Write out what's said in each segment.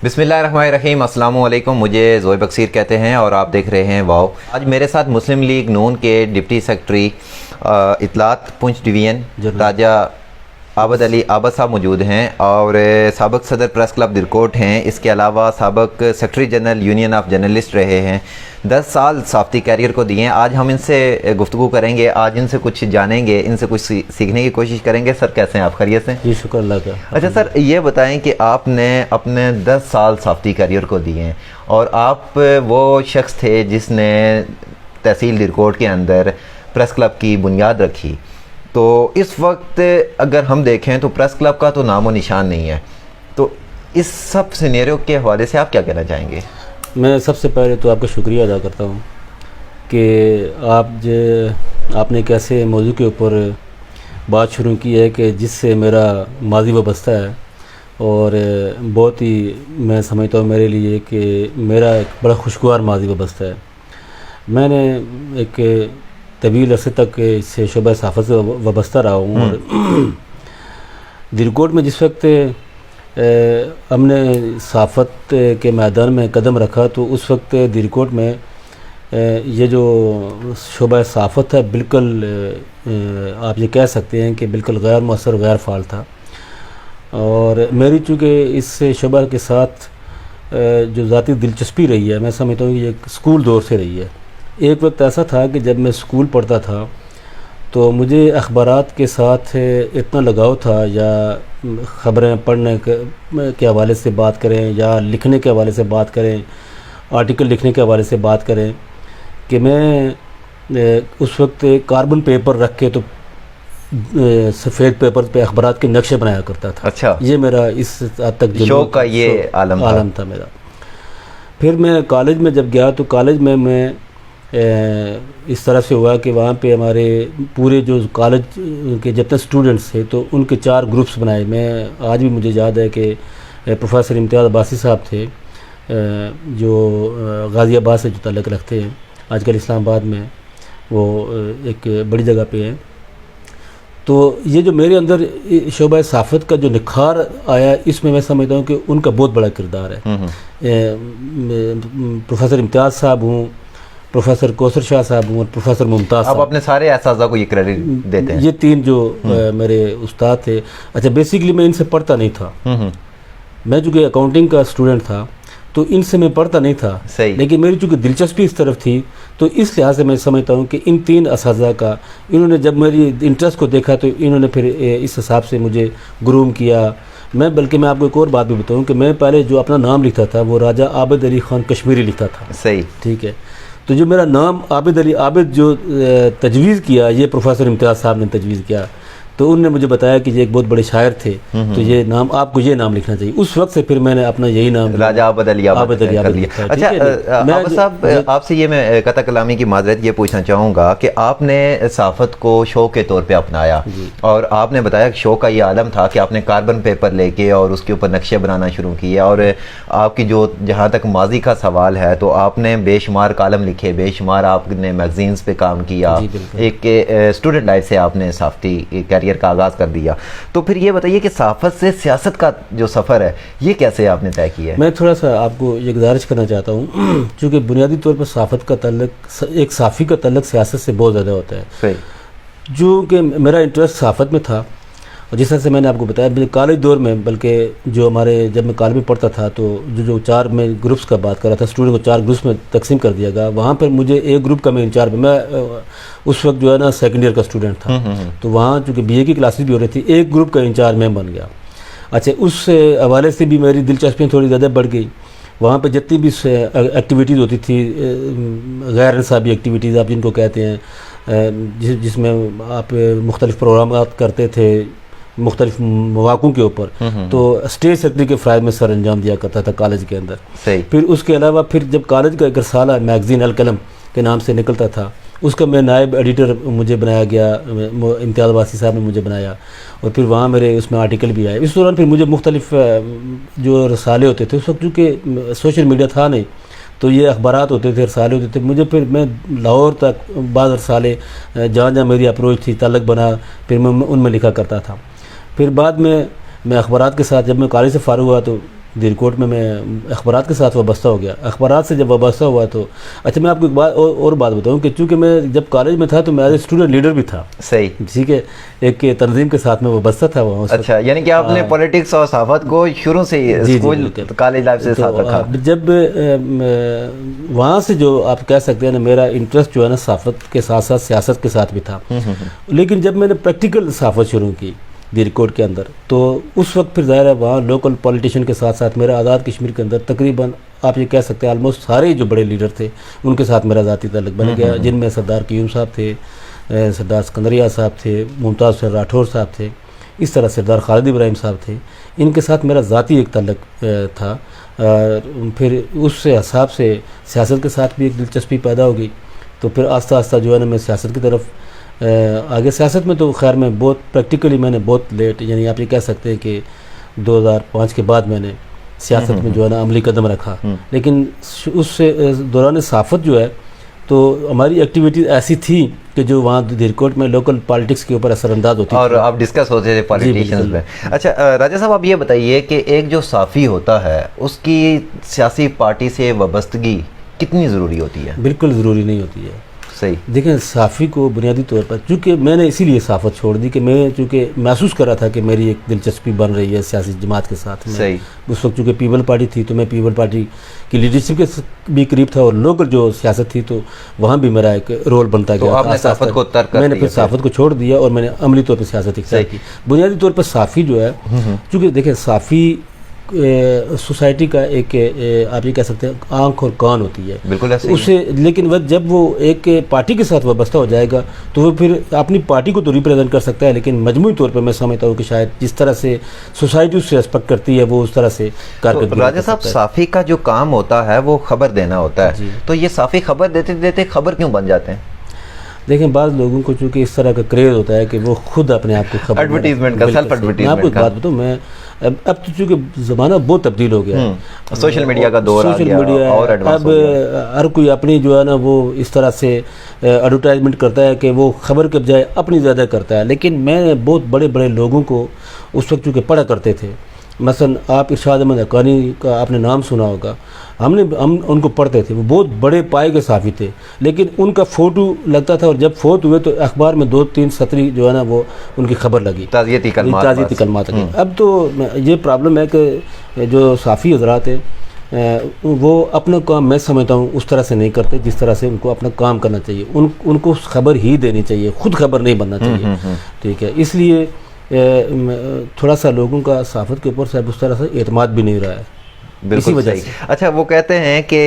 بسم اللہ الرحمن الرحیم، السلام علیکم۔ مجھے زوہیب اکثیر کہتے ہیں اور آپ دیکھ رہے ہیں واو۔ آج میرے ساتھ مسلم لیگ نون کے ڈپٹی سیکرٹری اطلاعات پونچھ ڈویژن راجہ عابد علی عابد صاحب موجود ہیں، اور سابق صدر پریس کلب درکوٹ ہیں۔ اس کے علاوہ سابق secretary general union of journalist رہے ہیں، 10 سال صحافتی کیریئر کو دیے ہیں۔ آج ہم ان سے گفتگو کریں گے، آج ان سے کچھ جانیں گے، ان سے کچھ سیکھنے کی کوشش کریں گے۔ سر کیسے ہیں آپ؟ خیریت سے؟ جی شکر اللہ کا۔ اچھا سر، یہ بتائیں کہ آپ نے اپنے 10 سال صحافتی کیریئر کو دیے ہیں، اور آپ وہ شخص تھے جس نے تحصیل درکوٹ کے اندر پریس کلب کی بنیاد رکھی۔ تو اس وقت اگر ہم دیکھیں تو پریس کلب کا تو نام و نشان نہیں ہے، تو اس سب سینیریو کے حوالے سے آپ کیا کہنا چاہیں گے؟ میں سب سے پہلے تو آپ کا شکریہ ادا کرتا ہوں کہ آپ نے ایک ایسے موضوع کے اوپر بات شروع کی ہے کہ جس سے میرا ماضی وابستہ ہے، اور بہت ہی میں سمجھتا ہوں میرے لیے کہ میرا ایک بڑا خوشگوار ماضی وابستہ ہے۔ میں نے ایک طویل عرصے تک اس شعبہ صحافت سے وابستہ رہا ہوں، اور درکوٹ میں جس وقت ہم نے صحافت کے میدان میں قدم رکھا تو اس وقت درکوٹ میں یہ جو شعبہ صحافت ہے بالکل آپ یہ کہہ سکتے ہیں کہ بالکل غیر مؤثر، غیر فعال تھا۔ اور میری چونکہ اس شعبہ کے ساتھ جو ذاتی دلچسپی رہی ہے، میں سمجھتا ہوں یہ ایک اسکول دور سے رہی ہے۔ ایک وقت ایسا تھا کہ جب میں اسکول پڑھتا تھا تو مجھے اخبارات کے ساتھ اتنا لگاؤ تھا، یا خبریں پڑھنے کے حوالے سے بات کریں یا لکھنے کے حوالے سے بات کریں، آرٹیکل لکھنے کے حوالے سے بات کریں، کہ میں اس وقت کاربن پیپر رکھ کے تو سفید پیپر پہ اخبارات کے نقشے بنایا کرتا تھا۔ اچھا، یہ میرا اس حد تک شوق کا یہ عالم تھا میرا۔ پھر میں کالج میں جب گیا تو کالج میں اس طرح سے ہوا کہ وہاں پہ ہمارے پورے جو کالج کے جتنے اسٹوڈنٹس تھے تو ان کے 4 گروپس بنائے۔ میں آج بھی مجھے یاد ہے کہ پروفیسر امتیاز عباسی صاحب تھے جو غازی آباد سے جو تعلق رکھتے ہیں، آج کل اسلام آباد میں وہ ایک بڑی جگہ پہ ہیں۔ تو یہ جو میرے اندر شعبہ صحافت کا جو نکھار آیا، اس میں سمجھتا ہوں کہ ان کا بہت بڑا کردار ہے۔ پروفیسر امتیاز صاحب ہوں، پروفیسر کوثر شاہ صاحب ہوں، اور پروفیسر ممتاز صاحب۔ آپ اپنے سارے اساتذہ کو یہ کریڈٹ دیتے ہیں؟ یہ 3 جو میرے استاد تھے۔ اچھا، بیسیکلی میں ان سے پڑھتا نہیں تھا، میں چونکہ اکاؤنٹنگ کا اسٹوڈنٹ تھا تو ان سے میں پڑھتا نہیں تھا، لیکن میری چونکہ دلچسپی اس طرف تھی تو اس لحاظ سے میں سمجھتا ہوں کہ ان 3 اساتذہ کا انہوں نے جب میری انٹرسٹ کو دیکھا تو انہوں نے پھر اس حساب سے مجھے گروم کیا۔ بلکہ میں آپ کو ایک اور بات بھی بتاؤں کہ میں پہلے جو اپنا نام لکھتا تھا وہ راجہ عابد علی خان کشمیری لکھتا تھا۔ صحیح، ٹھیک ہے۔ تو جو میرا نام عابد علی عابد جو تجویز کیا، یہ پروفیسر امتیاز صاحب نے تجویز کیا، تو انہوں نے مجھے بتایا کہ یہ ایک بہت بڑے شاعر تھے، تو یہ نام آپ کو یہ نام لکھنا چاہیے۔ اس وقت سے پھر میں نے اپنا یہی نام راجہ عابد علی عابد کر لیا۔ اچھا عابد صاحب، آپ سے یہ میں قطع کلامی کی معذرت یہ پوچھنا چاہوں گا کہ آپ نے صحافت کو شوق کے طور پہ اپنایا، اور آپ نے بتایا کہ شوق کا یہ عالم تھا کہ آپ نے کاربن پیپر لے کے اور اس کے اوپر نقشے بنانا شروع کیے، اور آپ کی جو جہاں تک ماضی کا سوال ہے تو آپ نے بے شمار کالم لکھے، بے شمار آپ نے میگزینز پہ کام کیا، ایک اسٹوڈنٹ لائف سے آپ نے صحافتی کیریئر کا آغاز کر دیا۔ تو پھر یہ بتائیے کہ صحافت سے سیاست کا جو سفر ہے یہ کیسے آپ نے طے کیا ہے؟ میں تھوڑا سا آپ کو یہ گزارش کرنا چاہتا ہوں، چونکہ بنیادی طور پر صحافت کا تعلق، ایک صحافی کا تعلق سیاست سے بہت زیادہ ہوتا ہے۔ صحیح۔ جو کہ میرا انٹرسٹ صحافت میں تھا، اور جس طرح سے میں نے آپ کو بتایا کالج دور میں، بلکہ جو ہمارے جب میں کالج میں پڑھتا تھا تو جو 4 میں گروپس کا بات کر رہا تھا، اسٹوڈنٹ کو 4 گروپس میں تقسیم کر دیا گیا۔ وہاں پر مجھے ایک گروپ کا میں انچارج، میں اس وقت جو ہے نا سیکنڈ ایئر کا اسٹوڈنٹ تھا، تو وہاں چونکہ BA کی کلاسز بھی ہو رہی تھی، ایک گروپ کا انچارج میں بن گیا۔ اچھا، اس حوالے سے بھی میری دلچسپیاں تھوڑی زیادہ بڑھ گئی۔ وہاں پہ جتنی بھی ایکٹیویٹیز ہوتی تھی، غیر نصابی ایکٹیویٹیز آپ جن کو کہتے ہیں، جس میں آپ مختلف پروگرامات کرتے تھے مختلف مواقعوں کے اوپر، تو اسٹیج سیکرٹری کے فرائض میں سر انجام دیا کرتا تھا کالج کے اندر۔ پھر اس کے علاوہ پھر جب کالج کا ایک رسالہ میگزین القلم کے نام سے نکلتا تھا، اس کا میں نائب ایڈیٹر مجھے بنایا گیا، امتیاز عباسی صاحب نے مجھے بنایا، اور پھر وہاں میرے اس میں آرٹیکل بھی آئے۔ اس دوران پھر مجھے مختلف جو رسالے ہوتے تھے، اس وقت چونکہ سوشل میڈیا تھا نہیں تو یہ اخبارات ہوتے تھے، رسالے ہوتے تھے، مجھے پھر میں لاہور تک بعض رسالے جہاں میری اپروچ تھی، تعلق بنا، پھر میں ان میں لکھا کرتا تھا۔ پھر بعد میں اخبارات کے ساتھ جب میں کالج سے فارغ ہوا تو دیرکوٹ میں اخبارات کے ساتھ وابستہ ہو گیا. اخبارات سے جب وابستہ ہوا تو اچھا میں آپ کو ایک بات اور بات بتاؤں کہ چونکہ میں جب کالج میں تھا تو میں ایز اے اسٹوڈنٹ لیڈر بھی تھا. صحیح. ٹھیک ہے, ایک تنظیم کے ساتھ میں وابستہ تھا وہاں. اچھا, یعنی کہ آپ نے پولیٹکس اور صحافت کو شروع سے اسکول کالج لائف سے ساتھ رکھا. جب وہاں سے جو آپ کہہ سکتے ہیں نا میرا انٹرسٹ جو ہے نا صحافت کے ساتھ ساتھ سیاست کے ساتھ بھی تھا. لیکن جب میں نے پریکٹیکل صحافت شروع کی دیرکوٹ کے اندر تو اس وقت پھر ظاہر ہے وہاں لوکل پولیٹیشین کے ساتھ ساتھ میرا آزاد کشمیر کے اندر تقریباً آپ یہ کہہ سکتے ہیں آلموسٹ سارے جو بڑے لیڈر تھے ان کے ساتھ میرا ذاتی تعلق بن گیا, جن میں سردار قیوم صاحب تھے, سردار سکندریہ صاحب تھے, ممتاز حسین راٹھور صاحب تھے, اس طرح سردار خالد ابراہیم صاحب تھے. ان کے ساتھ میرا ذاتی ایک تعلق تھا. پھر اس حساب سے سیاست کے ساتھ بھی ایک دلچسپی پیدا ہو گئی. تو پھر آہستہ آہستہ جو ہے نا میں سیاست کی طرف آگے. سیاست میں تو خیر میں بہت پریکٹیکلی میں نے بہت لیٹ, یعنی آپ یہ کہہ سکتے ہیں کہ 2005 کے بعد میں نے سیاست میں جو ہے نا عملی قدم رکھا. لیکن اس سے دوران صحافت جو ہے تو ہماری ایکٹیویٹیز ایسی تھی کہ جو وہاں دیرکوٹ میں لوکل پالیٹکس کے اوپر اثر انداز ہوتی اور آپ ڈسکس ہوتے تھے پالیٹیشنز میں. اچھا راجہ صاحب, آپ یہ بتائیے کہ ایک جو صحافی ہوتا ہے اس کی سیاسی پارٹی سے وابستگی کتنی ضروری ہوتی ہے؟ بالکل ضروری نہیں ہوتی ہے. صحیح. دیکھیں صحافی کو بنیادی طور پر, چونکہ میں نے اسی لیے صحافت چھوڑ دی کہ میں چونکہ محسوس کر رہا تھا کہ میری ایک دلچسپی بن رہی ہے سیاسی جماعت کے ساتھ. صحیح. اس وقت چونکہ پیپل پارٹی تھی تو میں پیپل پارٹی کی لیڈرشپ کے بھی قریب تھا, اور لوکل جو سیاست تھی تو وہاں بھی میرا ایک رول بنتا گیا. تو آپ نے صحافت کو ترک کر دیا؟ میں نے پھر صحافت کو چھوڑ دیا اور میں نے عملی طور پہ سیاست اختیار کی. بنیادی طور پر صحافی جو ہے, چونکہ دیکھیں صحافی سوسائٹی کا ایک آپ یہ کہہ سکتے ہیں آنکھ اور کان ہوتی ہے. بالکل ایسے اسے, لیکن جب وہ ایک پارٹی کے ساتھ وابستہ ہو جائے گا تو وہ پھر اپنی پارٹی کو تو ریپرزینٹ کر سکتا ہے, لیکن مجموعی طور پر میں سمجھتا ہوں کہ شاید جس طرح سے سوسائٹی اس سے ریسپیکٹ کرتی ہے وہ اس طرح سے کارکردگی. راجہ صاحب, صحافی کا جو کام ہوتا ہے وہ خبر دینا ہوتا ہے, تو یہ صحافی خبر دیتے دیتے خبر کیوں بن جاتے ہیں؟ دیکھیں بعض لوگوں کو چونکہ اس طرح کا کریز ہوتا ہے کہ وہ خود اپنے آپ کو خبر ایڈورٹیزمنٹ کا, سیلف ایڈورٹیزمنٹ. میں آپ کو ایک بات بتاؤں, میں اب تو چونکہ زمانہ بہت تبدیل ہو گیا ہے, سوشل میڈیا کا دور آ گیا اور ایڈوانس اب ہر کوئی اپنی جو ہے نا وہ اس طرح سے ایڈورٹائزمنٹ کرتا ہے کہ وہ خبر کے بجائے اپنی زیادہ کرتا ہے. لیکن میں بہت بڑے بڑے لوگوں کو اس وقت چونکہ پڑھا کرتے تھے, مثلا آپ ارشاد احمد حقانی کا آپ نے نام سنا ہوگا, ہم ان کو پڑھتے تھے. وہ بہت بڑے پائے کے صحافی تھے, لیکن ان کا فوٹو لگتا تھا اور جب فوت ہوئے تو اخبار میں 2-3 سطری جو ہے نا وہ ان کی خبر لگی, تعزیتی کلمات. اب تو یہ پرابلم ہے کہ جو صحافی حضرات ہیں وہ اپنا کام میں سمجھتا ہوں اس طرح سے نہیں کرتے جس طرح سے ان کو اپنا کام کرنا چاہیے. ان کو خبر ہی دینی چاہیے, خود خبر نہیں بننا چاہیے. ٹھیک ہے, اس لیے تھوڑا سا لوگوں کا صحافت کے اوپر صاحب اس طرح سے اعتماد بھی نہیں رہا ہے. بالکل صحیح. اچھا, وہ کہتے ہیں کہ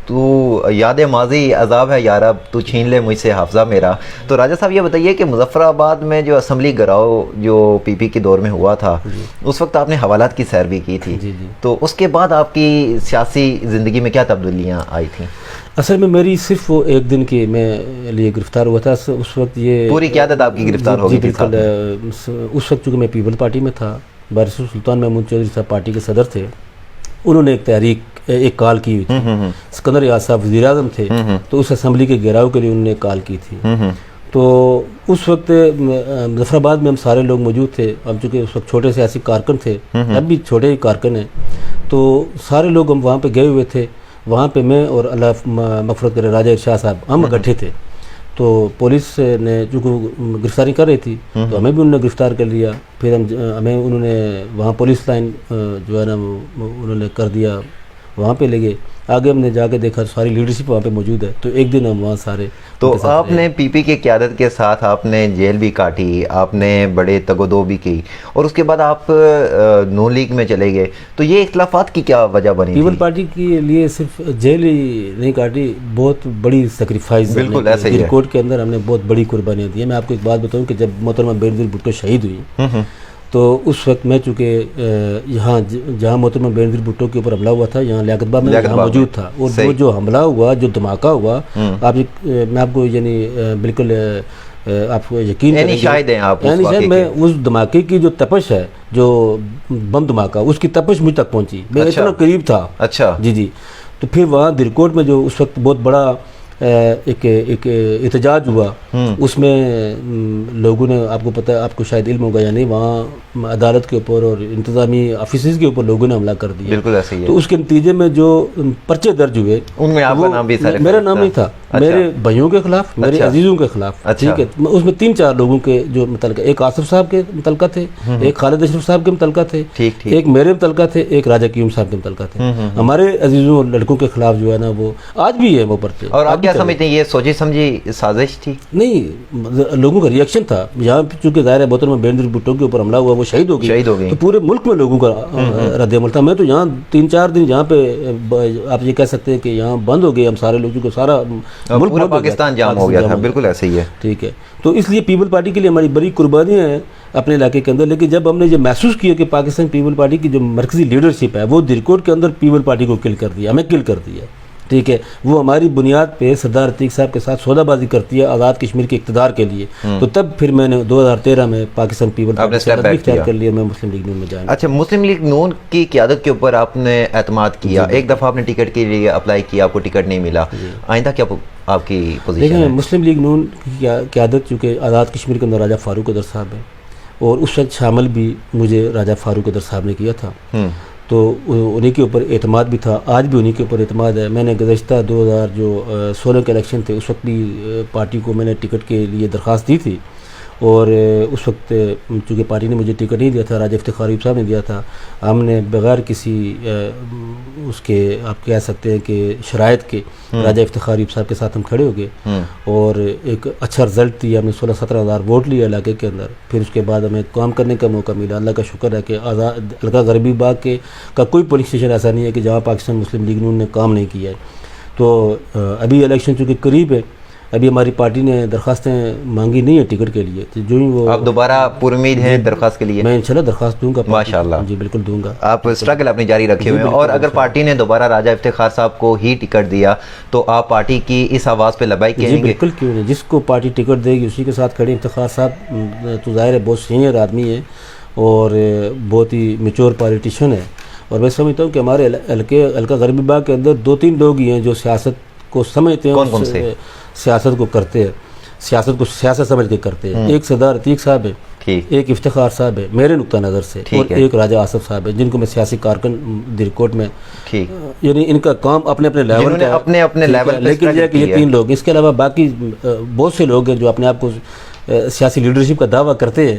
تو یاد ماضی عذاب ہے یارب, تو چھین لے مجھ سے حافظہ میرا. تو راجہ صاحب یہ بتائیے کہ مظفر آباد میں جو اسمبلی گراؤ جو پی پی کے دور میں ہوا تھا, اس وقت آپ نے حوالات کی سیر بھی کی تھی. تو اس کے بعد آپ کی سیاسی زندگی میں کیا تبدیلیاں آئی تھیں؟ اصل میں میری صرف وہ ایک دن کی میں لیے گرفتار ہوا تھا. اس وقت یہ پوری قیادت آپ کی گرفتار ہو گئی تھی. اس وقت چونکہ میں پیپل پارٹی میں تھا, بارسو سلطان محمود چودھری صاحب پارٹی کے صدر تھے. انہوں نے ایک کال کی ہوئی تھی, سکندر یاد صاحب وزیر اعظم تھے, تو اس اسمبلی کے گھیراؤ کے لیے انہوں نے کال کی تھی. تو اس وقت مظفر آباد میں ہم سارے لوگ موجود تھے. ہم چونکہ اس وقت چھوٹے سیاسی کارکن تھے, اب بھی چھوٹے ہی کارکن ہیں, تو سارے لوگ ہم وہاں پہ گئے ہوئے تھے. وہاں پہ میں اور اللہ مغفرت کرے راجہ ارشاد صاحب ہم اکٹھے تھے. تو پولیس نے چونکہ گرفتاری کر رہی تھی تو ہمیں بھی انہوں نے گرفتار کر لیا. پھر انہوں نے وہاں پولیس لائن جو ہے نا انہوں نے کر دیا, وہاں پہ لے گئے. آگے ہم نے جا کے دیکھا ساری لیڈرشپ وہاں پہ موجود ہے. تو ایک دن ہم وہاں سارے. تو آپ نے پی پی کی قیادت کے ساتھ آپ نے جیل بھی کاٹی, آپ نے بڑے تگ و دو بھی کی, اور اس کے بعد آپ نون لیگ میں چلے گئے. تو یہ اختلافات کی کیا وجہ بنی؟ پیپل پارٹی کے لیے صرف جیل ہی نہیں کاٹی, بہت بڑی سیکریفائز. بالکل ایسے ہی ہے. دیرکوٹ کے اندر ہم نے بہت بڑی قربانیاں دی ہیں. میں آپ کو ایک بات بتاؤں کہ جب محترمہ بینظیر بھٹو شہید ہوئی تو اس وقت میں چونکہ یہاں جہاں محترمہ بینظیر بھٹو کے اوپر حملہ ہوا تھا یہاں لیاقت باغ میں یہاں موجود تھا. اور وہ جو حملہ ہوا, جو دھماکہ ہوا, میں آپ کو یعنی بالکل آپ کو یقین یعنی شاہد ہیں آپ, یعنی میں اس دھماکے کی جو تپش ہے, جو بم دھماکہ, اس کی تپش مجھ تک پہنچی. میں اتنا قریب تھا. اچھا جی. تو پھر وہاں دیرکوٹ میں جو اس وقت بہت بڑا ایک احتجاج ہوا, اس میں لوگوں نے, آپ کو پتہ, آپ کو شاید علم ہوگا یا نہیں, وہاں عدالت کے اوپر اور انتظامی آفیسز کے اوپر لوگوں نے حملہ کر دیا. بالکل ایسے ہی ہے. تو اس کے نتیجے میں جو پرچے درج ہوئے ان میں آپ کا نام بھی میرا نام نہیں تھا, میرے بھائیوں کے خلاف, میرے عزیزوں کے خلاف. ٹھیک ہے, اس میں 3-4 لوگوں کے جو متعلقہ, ایک آصف صاحب کے متعلقہ تھے, ایک خالد اشرف صاحب کے متعلقہ تھے, ایک میرے متعلقہ تھے, ایک راجہ قیوم صاحب کے متعلقہ تھے. ہمارے عزیزوں اور لڑکوں کے خلاف جو ہے نا وہ آج بھی ہے وہ پرچے. اور آپ کیا سمجھتے ہیں, یہ سوچی سمجھی سازش تھی؟ نہیں, لوگوں کا ریئیکشن تھا. یہاں چونکہ ظاہر ہے بوتل میں بینظیر بھٹو کے اوپر حملہ ہوا, وہ شہید ہو گئی, تو پورے ملک میں لوگوں کا رد عمل تھا. میں تو یہاں 3-4 دن یہاں پہ آپ یہ کہہ سکتے ہیں کہ یہاں بند ہو گئے ہم سارے لوگ, کیونکہ سارا ملک پورا پاکستان جام ہو گیا تھا. بالکل ایسے ہی ہے. ٹھیک ہے, تو اس لیے پیپل پارٹی کے لیے ہماری بڑی قربانیاں ہیں اپنے علاقے کے اندر. لیکن جب ہم نے یہ محسوس کیا کہ پاکستان پیپل پارٹی کی جو مرکزی لیڈرشپ ہے وہ درکوٹ کے اندر پیپل پارٹی کو کل کر دیا, ہمیں کل کر دیا. ٹھیک ہے, وہ ہماری بنیاد پہ سردار عتیق صاحب کے ساتھ سودا بازی کرتی ہے آزاد کشمیر کے اقتدار کے لیے. تو تب پھر میں نے 2013 میں پاکستان پیپل پارٹی سے اختیار کر لیا, میں مسلم لیگ نون میں جانا. اچھا, مسلم لیگ نون کی قیادت کے اوپر آپ نے اعتماد کیا. ایک دفعہ آپ نے ٹکٹ کے لیے اپلائی کیا, آپ کو ٹکٹ نہیں ملا. آئندہ کیا آپ کی پوزیشن ہے؟ مسلم لیگ نون کی قیادت چونکہ آزاد کشمیر کے اندر راجہ فاروق قدر صاحب ہیں, اور اس وقت شامل بھی مجھے راجہ فاروق قدر صاحب نے کیا تھا, تو انہیں کے اوپر اعتماد بھی تھا. آج بھی انہیں کے اوپر اعتماد ہے. میں نے گزشتہ 2016 کے الیکشن تھے, اس وقت بھی پارٹی کو میں نے ٹکٹ کے لیے درخواست دی تھی, اور اس وقت چونکہ پارٹی نے مجھے ٹکٹ نہیں دیا تھا, راجہ افتخار ایوب صاحب نے دیا تھا. ہم نے بغیر کسی اس کے آپ کہہ سکتے ہیں کہ شرائط کے راجہ افتخار ایوب صاحب کے ساتھ ہم کھڑے ہو گئے, اور ایک اچھا رزلٹ دیا. ہم نے 16-17 ہزار ووٹ لیے علاقے کے اندر. پھر اس کے بعد ہمیں کام کرنے کا موقع ملا. اللہ کا شکر ہے کہ حلقہ غربی باغ کا کوئی پولنگ اسٹیشن ایسا نہیں ہے کہ جہاں پاکستان مسلم لیگ نون نے کام نہیں کیا ہے. تو ابھی الیکشن چونکہ قریب ہے, ابھی ہماری پارٹی نے درخواستیں مانگی نہیں ہیں ٹکٹ کے لیے. جو ہی وہ آپ دوبارہ پر امید ہیں درخواست کے لیے؟ میں انشاءاللہ درخواست دوں گا. ماشاءاللہ, جی بالکل دوں گا. آپ اسٹرگل اپنی جاری رکھے ہوئے ہیں, اور اگر پارٹی نے دوبارہ راجہ افتخار صاحب کو ہی ٹکٹ دیا تو آپ پارٹی کی اس آواز پہ لبیک کہیں گے؟ جی بالکل, کیوں نہیں, جس کو پارٹی ٹکٹ دے گی اسی کے ساتھ کھڑے. افتخار صاحب تو ظاہر ہے بہت سینئر آدمی ہے اور بہت ہی میچور پالیٹیشین ہے, اور میں سمجھتا ہوں کہ ہمارے حلقہ غربی باغ کے اندر 2-3 لوگ ہی ہیں جو سیاست کو سمجھتے ہیں. کون سے سیاست کو کرتے ہیں, سیاست کو سیاست سمجھ کے کرتے ہیں. ایک سردار عتیق صاحب ہے, ایک افتخار صاحب ہے میرے نقطہ نظر سے, اور ایک راجہ آصف صاحب ہے, جن کو میں سیاسی کارکن درکوٹ میں, یعنی ان کا کام اپنے لیول پہ, اپنے لیول پہ, لیکن یہ 3 لوگ. اس کے علاوہ باقی بہت سے لوگ ہیں جو اپنے آپ کو سیاسی لیڈرشپ کا دعویٰ کرتے ہیں,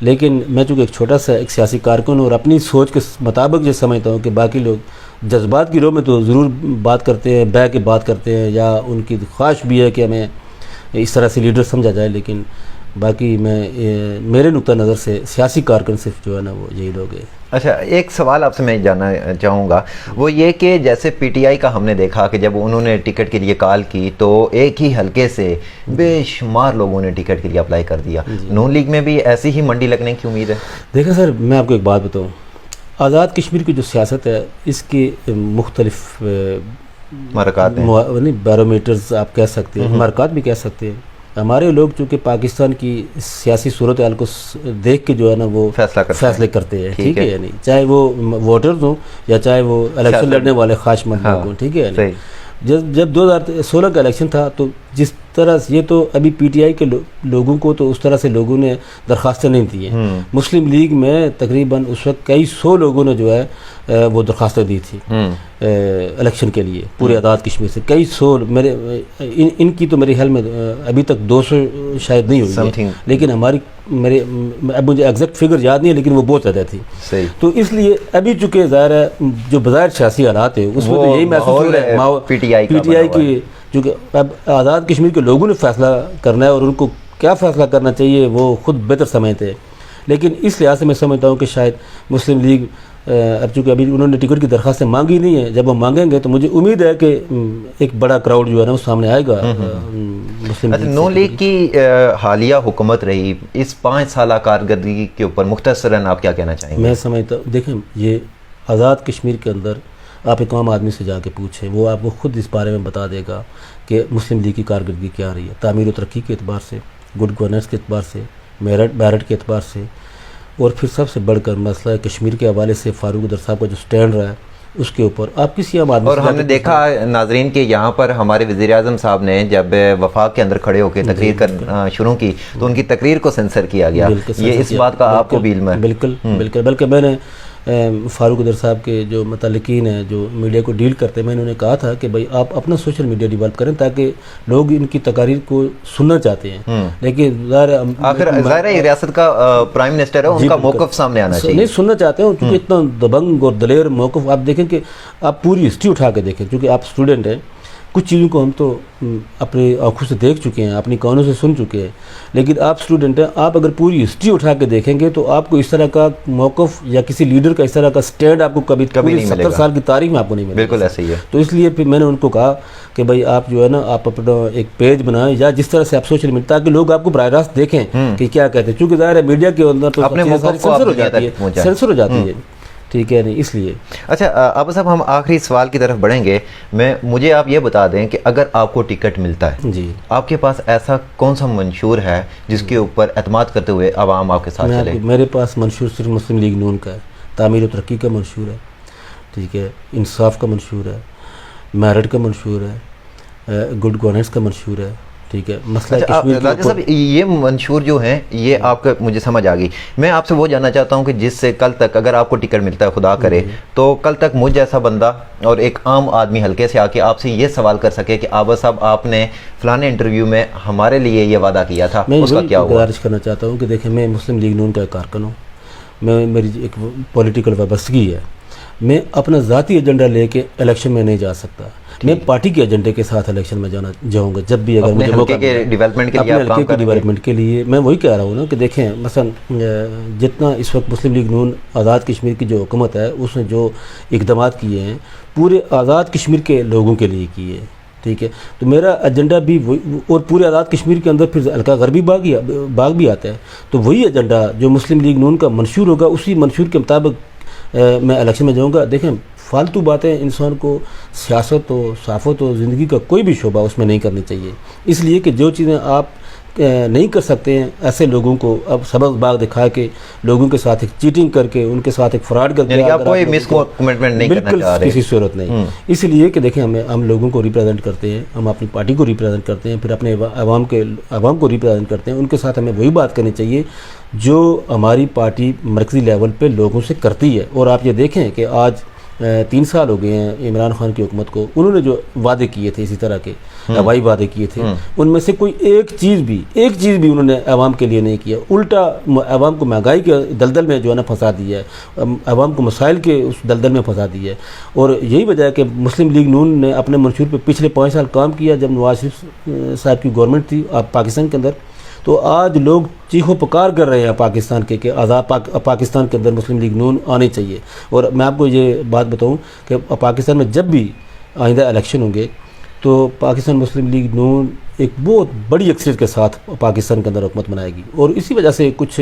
لیکن میں چونکہ ایک چھوٹا سا ایک سیاسی کارکن اور اپنی سوچ کے مطابق یہ سمجھتا ہوں کہ باقی لوگ جذبات کی رو میں تو ضرور بات کرتے ہیں, بہ کے بات کرتے ہیں, یا ان کی خواہش بھی ہے کہ ہمیں اس طرح سے لیڈر سمجھا جائے, لیکن باقی میرے نقطہ نظر سے سیاسی کارکن صرف جو ہے نا وہ یہی لوگ ہیں. اچھا, ایک سوال آپ سے میں جاننا چاہوں گا, وہ یہ کہ جیسے پی ٹی آئی کا ہم نے دیکھا کہ جب انہوں نے ٹکٹ کے لیے کال کی تو ایک ہی حلقے سے بے شمار لوگوں نے ٹکٹ کے لیے اپلائی کر دیا. نون لیگ میں بھی ایسی ہی منڈی لگنے کی امید ہے؟ دیکھیں سر, میں آپ کو ایک بات بتاؤں, آزاد کشمیر کی جو سیاست ہے اس کی مختلف مرکات ہیں, بیرومیٹرز آپ کہہ سکتے ہیں, مرکات بھی کہہ سکتے ہیں. ہمارے لوگ چونکہ پاکستان کی سیاسی صورتحال کو دیکھ کے جو ہے نا وہ فیصلے کرتے ہیں. ٹھیک ہے, یعنی چاہے وہ ووٹرز ہوں یا چاہے وہ الیکشن لڑنے والے خواہش مند لوگ ہوں. ٹھیک ہے, یعنی جب 2016 کا الیکشن تھا تو جس طرح سے, یہ تو ابھی پی ٹی آئی کے لوگوں کو تو اس طرح سے لوگوں نے درخواستیں نہیں دی ہیں. مسلم لیگ میں تقریباً اس وقت کئی 100 لوگوں نے جو ہے وہ درخواستیں دی تھی الیکشن کے لیے پورے آزاد کشمیر سے. کئی 100 میرے ان کی تو میرے خیال میں ابھی تک 200 شاید نہیں ہوئی, لیکن ہماری اب مجھے ایگزیکٹ فگر یاد نہیں ہے, لیکن وہ بہت زیادہ تھی. تو اس لیے ابھی چونکہ ظاہر ہے جو بظاہر سیاسی حالات ہیں اس میں تو یہی محسوس ہو رہا ہے پی ٹی آئی کی, چونکہ اب آزاد کشمیر کے لوگوں نے فیصلہ کرنا ہے اور ان کو کیا فیصلہ کرنا چاہیے وہ خود بہتر سمجھتے ہیں. لیکن اس لحاظ سے میں سمجھتا ہوں کہ شاید مسلم لیگ اب چونکہ ابھی انہوں نے ٹکٹ کی درخواستیں مانگی نہیں ہیں, جب وہ مانگیں گے تو مجھے امید ہے کہ ایک بڑا کراؤڈ جو ہے نا وہ سامنے آئے گا. نون لیگ کی حالیہ حکومت رہی, اس 5 سالہ کارکردگی کے اوپر مختصراً آپ کیا کہنا چاہیں گے؟ میں سمجھتا ہوں, دیکھیں یہ آزاد کشمیر کے اندر آپ ایک عام آدمی سے جا کے پوچھیں, وہ آپ کو خود اس بارے میں بتا دے گا کہ مسلم لیگ کی کارکردگی کیا رہی ہے, تعمیر و ترقی کے اعتبار سے, گڈ گورننس کے اعتبار سے, میرٹ کے اعتبار سے, اور پھر سب سے بڑھ کر مسئلہ کشمیر کے حوالے سے فاروق قدر صاحب کا جو سٹینڈ رہا ہے اس کے اوپر آپ کسی عام آدمی اور ہم نے دیکھا ناظرین کہ یہاں پر ہمارے وزیر اعظم صاحب نے جب وفاق کے اندر کھڑے ہو کے تقریر کرنا شروع کی تو ان کی تقریر کو سینسر کیا گیا. یہ اس بات کا آپ کو بھی علم ہے؟ بالکل بالکل. بلکہ میں نے فاروق قدر صاحب کے جو متعلقین ہیں جو میڈیا کو ڈیل کرتے ہیں، میں انہوں نے کہا تھا کہ بھائی آپ اپنا سوشل میڈیا ڈیولپ کریں تاکہ لوگ ان کی تقاریر کو سننا چاہتے ہیں. لیکن ظاہر ہے ریاست کا پرائم منسٹر ہے، ان کا موقف سامنے آنا چاہیے. نہیں سننا چاہتے ہیں چونکہ اتنا دبنگ اور دلیر موقف آپ دیکھیں کہ آپ پوری ہسٹری اٹھا کے دیکھیں، چونکہ آپ اسٹوڈنٹ ہیں. کچھ چیزوں کو ہم تو اپنی آنکھوں سے دیکھ چکے ہیں، اپنی کانوں سے سن چکے ہیں، لیکن آپ اسٹوڈنٹ ہیں. آپ اگر پوری ہسٹری اٹھا کے دیکھیں گے تو آپ کو اس طرح کا موقف یا کسی لیڈر کا اس طرح کا سٹینڈ آپ کو کبھی نہیں 70 سال کی تاریخ میں آپ کو نہیں ملے. بالکل ایسے ہی ہے. تو اس لیے پھر میں نے ان کو کہا کہ بھائی آپ جو ہے نا آپ اپنا ایک پیج بنائیں یا جس طرح سے آپ سوشل میڈیا تاکہ لوگ آپ کو براہ راست دیکھیں کہ کیا کہتے ہیں. چونکہ ظاہر ہے میڈیا کے اندر تو سینسر ہو جاتی ہے. ٹھیک ہے نہیں اس لیے. اچھا عابد صاحب ہم آخری سوال کی طرف بڑھیں گے. مجھے آپ یہ بتا دیں کہ اگر آپ کو ٹکٹ ملتا ہے جی آپ کے پاس ایسا کون سا منشور ہے جس کے اوپر اعتماد کرتے ہوئے عوام آپ کے ساتھ چلے؟ میرے پاس منشور صرف مسلم لیگ نون کا ہے. تعمیر و ترقی کا منشور ہے، ٹھیک ہے، انصاف کا منشور ہے، میرٹ کا منشور ہے، گڈ گورننس کا منشور ہے. ٹھیک ہے. مسئلہ کشمیر راجہ صاحب یہ منشور جو ہیں یہ آپ کا مجھے سمجھ آ گئی. میں آپ سے وہ جاننا چاہتا ہوں کہ جس سے کل تک اگر آپ کو ٹکٹ ملتا ہے خدا کرے تو کل تک مجھ جیسا بندہ اور ایک عام آدمی حلقے سے آ کے آپ سے یہ سوال کر سکے کہ عابد صاحب آپ نے فلانے انٹرویو میں ہمارے لیے یہ وعدہ کیا تھا، اس کا کیا ہوا؟ میں گزارش کرنا چاہتا ہوں کہ دیکھیں میں مسلم لیگ نون کا کارکن ہوں، میری ایک پولیٹیکل وابستگی ہے. میں اپنا ذاتی ایجنڈا لے کے الیکشن میں نہیں جا سکتا. میں پارٹی کے ایجنڈے کے ساتھ الیکشن میں جاؤں گا جب بھی اگر مجھے موقع ملے. اپنے حلقے کے ڈیولپمنٹ کے لیے میں وہی کہہ رہا ہوں نا کہ دیکھیں مثلا جتنا اس وقت مسلم لیگ نون آزاد کشمیر کی جو حکومت ہے اس نے جو اقدامات کیے ہیں پورے آزاد کشمیر کے لوگوں کے لیے کیے ہیں. ٹھیک ہے. تو میرا ایجنڈا بھی وہی، اور پورے آزاد کشمیر کے اندر پھر حلقہ غربی باغ بھی آتا ہے. تو وہی ایجنڈا جو مسلم لیگ نون کا منشور ہوگا اسی منشور کے مطابق میں الیکشن میں جاؤں گا. دیکھیں فالتو باتیں انسان کو سیاست و صحافت و زندگی کا کوئی بھی شعبہ اس میں نہیں کرنی چاہیے. اس لیے کہ جو چیزیں آپ نہیں کر سکتے ہیں ایسے لوگوں کو اب سبز باغ دکھا کے لوگوں کے ساتھ ایک چیٹنگ کر کے ان کے ساتھ ایک فراڈ کر کے بالکل کسی صورت نہیں. اس لیے کہ دیکھیں ہم لوگوں کو ریپرزینٹ کرتے ہیں، ہم اپنی پارٹی کو ریپرزینٹ کرتے ہیں، پھر اپنے عوام کو ریپرزینٹ کرتے ہیں. ان کے ساتھ ہمیں وہی بات کرنی چاہیے جو ہماری پارٹی مرکزی لیول پہ لوگوں سے کرتی ہے. اور آپ یہ دیکھیں کہ آج 3 سال ہو گئے ہیں عمران خان کی حکومت کو. انہوں نے جو وعدے کیے تھے اسی طرح کے ہوائی وعدے کیے تھے ان میں سے کوئی ایک چیز بھی انہوں نے عوام کے لیے نہیں کیا. الٹا عوام کو مہنگائی کے دلدل میں جو ہے نا پھنسا دیا ہے، عوام کو مسائل کے اس دلدل میں پھنسا دیا ہے. اور یہی وجہ ہے کہ مسلم لیگ نون نے اپنے منشور پہ پچھلے 5 سال کام کیا جب نواز شریف صاحب کی گورنمنٹ تھی پاکستان کے اندر. تو آج لوگ چیخو پکار کر رہے ہیں پاکستان کے کہ آزاد پاکستان کے اندر مسلم لیگ نون آنی چاہیے. اور میں آپ کو یہ بات بتاؤں کہ پاکستان میں جب بھی آئندہ الیکشن ہوں گے تو پاکستان مسلم لیگ نون ایک بہت بڑی اکثریت کے ساتھ پاکستان کے اندر حکومت بنائے گی. اور اسی وجہ سے کچھ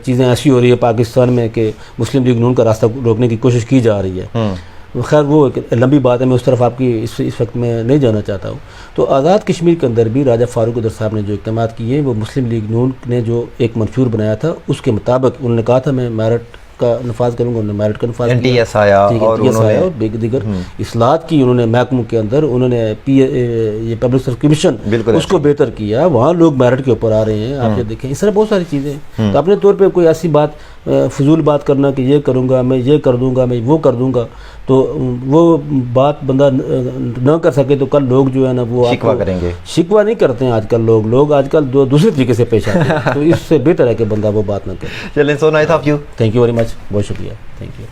چیزیں ایسی ہو رہی ہے پاکستان میں کہ مسلم لیگ نون کا راستہ روکنے کی کوشش کی جا رہی ہے. خیر وہ ایک لمبی بات ہے، میں اس طرف آپ کی اس وقت میں نہیں جانا چاہتا ہوں. تو آزاد کشمیر کے اندر بھی راجہ فاروق قدر صاحب نے جو اقدامات کیے وہ مسلم لیگ نون نے جو ایک منشور بنایا تھا اس کے مطابق انہوں نے کہا تھا میں میرٹ کا نفاذ کروں گا. انہوں نے میرٹ کا نفاذ کیا اور دیگر اصلاحات کی. انہوں نے محکموں کے اندر انہوں نے یہ پبلک سروس کمیشن اس کو بہتر کیا. وہاں لوگ میرٹ کے اوپر آ رہے ہیں. آپ یہ دیکھیں اس طرح بہت ساری چیزیں ہیں. تو اپنے طور پہ کوئی ایسی بات فضول بات کرنا کہ یہ کروں گا میں یہ کر دوں گا میں وہ کر دوں گا تو وہ بات بندہ نہ کر سکے تو کل لوگ جو ہے نا وہ شکوہ کریں گے. شکوہ نہیں کرتے ہیں آج کل لوگ آج کل دوسرے طریقے سے پیش آتے ہیں. تو اس سے بہتر ہے کہ بندہ وہ بات نہ کرے. چلیں so nice of you. Thank you very much. بہت شکریہ. Thank you.